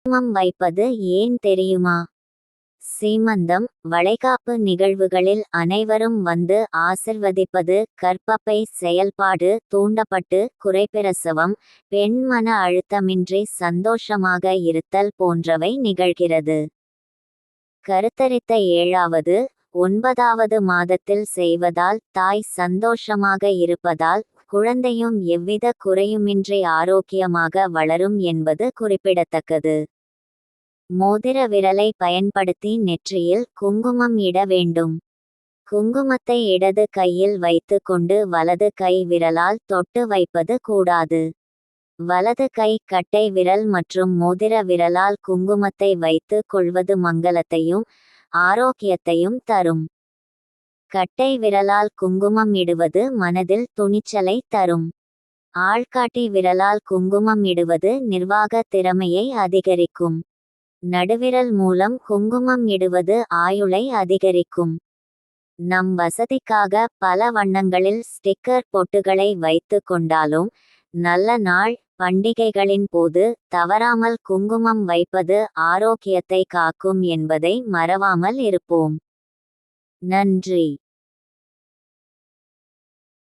குங்குமம் வைப்பது ஏன் தெரியுமா? சீமந்தம், வளைகாப்பு நிகழ்வுகளில் அனைவரும் வந்து ஆசிர்வதிப்பது, கர்ப்பப்பை செயல்பாடு தூண்டப்பட்டு குறைப்பிரசவம், பெண் மன அழுத்தமின்றி சந்தோஷமாக இருத்தல் போன்றவை நிகழ்கிறது. கருத்தரித்த 7வது, 9வது மாதத்தில் செய்வதால் தாய் சந்தோஷமாக இருப்பதால் குழந்தையும் எவ்வித குறையுமின்றி ஆரோக்கியமாக வளரும் என்பது குறிப்பிடத்தக்கது. மோதிர விரலை பயன்படுத்தி நெற்றியில் குங்குமம் இட வேண்டும். குங்குமத்தை இடது கையில் வைத்து கொண்டு வலது கை விரலால் தொட்டு வைப்பது கூடாது. வலது கை கட்டை விரல் மற்றும் மோதிர விரலால் குங்குமத்தை வைத்து கொள்வது மங்களத்தையும் ஆரோக்கியத்தையும் தரும். கட்டை விரலால் குங்குமம் இடுவது மனதில் துணிச்சலை தரும். ஆள்காட்டி விரலால் குங்குமம் இடுவது நிர்வாக திறமையை அதிகரிக்கும். நடுவிரல் மூலம் குங்குமம் இடுவது ஆயுளை அதிகரிக்கும். நம் வசதிக்காக பல வண்ணங்களில் ஸ்டிக்கர் பொட்டுகளை வைத்து கொண்டாலும் நல்ல நாள், பண்டிகைகளின் போது தவறாமல் குங்குமம் வைப்பது ஆரோக்கியத்தை காக்கும் என்பதை மறவாமல் இருப்போம். நன்றி.